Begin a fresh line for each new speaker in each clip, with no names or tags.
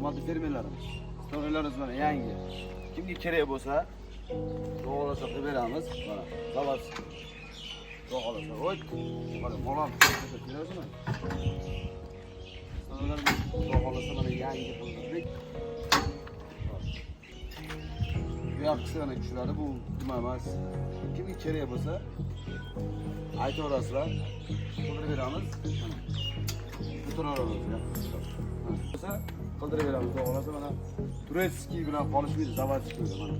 hurmatli fermerlarimiz. Storylarimiz mana yangi. Kimga kerak bo'lsa, to'g'rilasa qilib beramiz. Mana, zavod. To'g'rilasa, oy. Mana molam ko'rsatib Storylarimiz to'g'rilasa mana yangi qildik. Bu yoqsana kuchlari bu nima emas. Kimga kerak bo'lsa, aytaverasizlar. Qildirib beramiz. O'tiraveramiz. Bo'lsa, qildirib beramiz. To'g'rilasa mana Turetskiy bilan qolishmaydi, zavodskiy mana.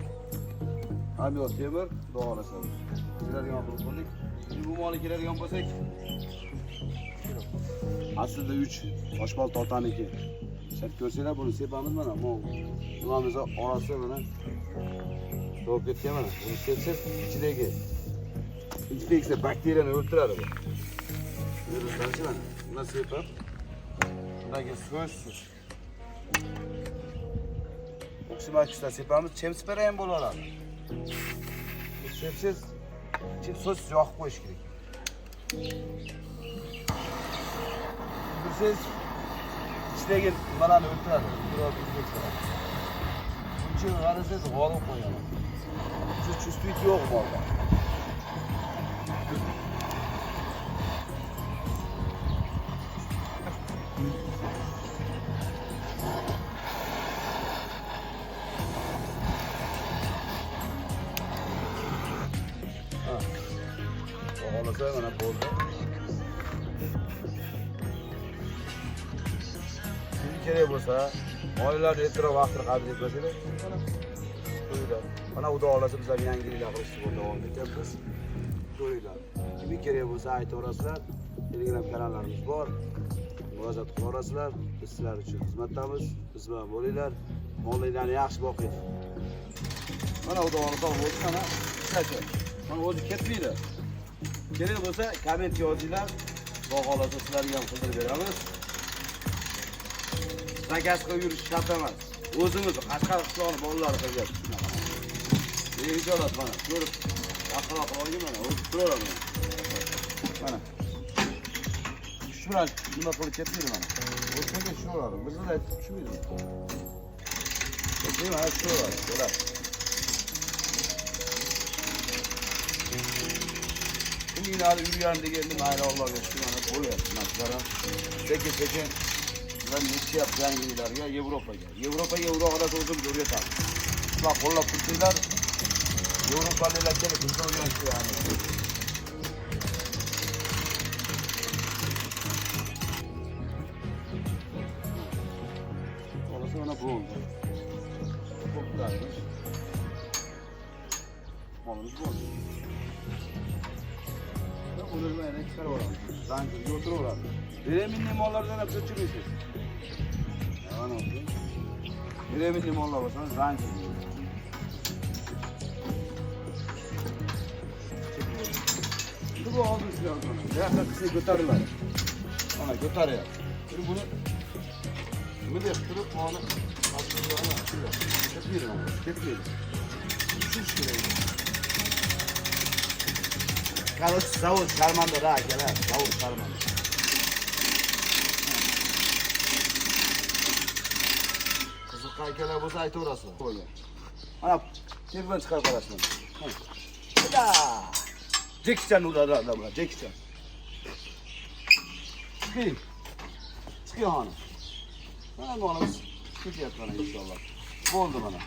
Hamyo temir, to'g'rilasa. Keladigan qilib qo'ydik. Bu moli keladigan bo'lsak, aslida 3 oshbol totaniki. Shart ko'rsanglar buni sepamiz mana. Nimamiz orasi mana so'p ketgan mana. Buni sepsiz ichidagi infeksiya bakteriyani o'ldiradi bu. Viruslarni mana. Buni sepib, shundagi so'zsiz oksimaksdan sepamiz, chemspera ham bo'laveradi. Sepsiz, ichib so'zsiz yoqib qo'yish kerak. Siz ichidagi nimalarni o'ldiradi, biroq infeksiyalar. Buncha g'arasiz g'olib qo'yaman. Shu chustlik yo'q molda. To'g'rilasa mana bo'ldi. Kerak bo'lsa, oilalar ertaroq vaqtni qabul etmasanglar, qo'yinglar. Mana xudo xolasa bizlar yangi yillar qilishni davom etyapmiz. Qo'yinglar. Kimga kerak bo'lsa aytaverasizlar. Telegram kanallarimiz bor. Murojaat qilaverasizlar. Biz sizlar uchun xizmatdamiz. Biz bilan bo'linglar. Mollarni yaxshi boqing. Mana xudo xolasa bo'ldi, mana ishlachi. Mana o'zi ketmaydi. Kerak bo'lsa komment yozinglar. Xudo xolasa sizlarga ham qildirib beramiz. Zakaz qilib yurish shart emas. O'zimiz Qashqar qishlog'i bolalari qilyapti shunaqa. Ijolat mana, ko'rib, yaqinroq qilib mana, o'tib turaveradi. Mana. Shu bilan nima qilib ketmaydi mana. O'tsaga shular, bizda aytib tushmaydi. Keyin mana shular, ular. Kimlarni yurgan deganda mayli Allohga shukr mana bo'lyapti. Mana sekin ben yetişyapti yangi yillarga Yevropaga. Yevropaga uroqlar o'zimiz o'rgatamiz. Ular qo'llab turtinglar. Yevropaliklar kelib bizga o'rgatishadi. Orası mana bo'ldi. Qo'plarmiz. Molimiz bo'ldi. Ularni yana chiqarib olamiz. Zanjirga o'tiraveramiz. Bereminli mollardan ham ko'chirmaysiz. Mana olsun. Bereminli mollar bo'lsa zanjir. Bu oldu sizlar mana. Buyoqqa qismi ko'tariladi. Mana ko'taryapti. Şimdi buni nima deb turib, mana ketmaydi. Tushish kerak. Qaror zavod Sharmanda akalar, zavod Sharmanda. Akalar bo'lsa aytaverasizlar. Qo'ying. Mana telefon chiqarib qarasizlar. Mana. Jekichan ularlar bular, Jekichan. Chiqing. Chiqing xona. Mana molimiz ketyapti mana inshaalloh. Bo'ldi mana.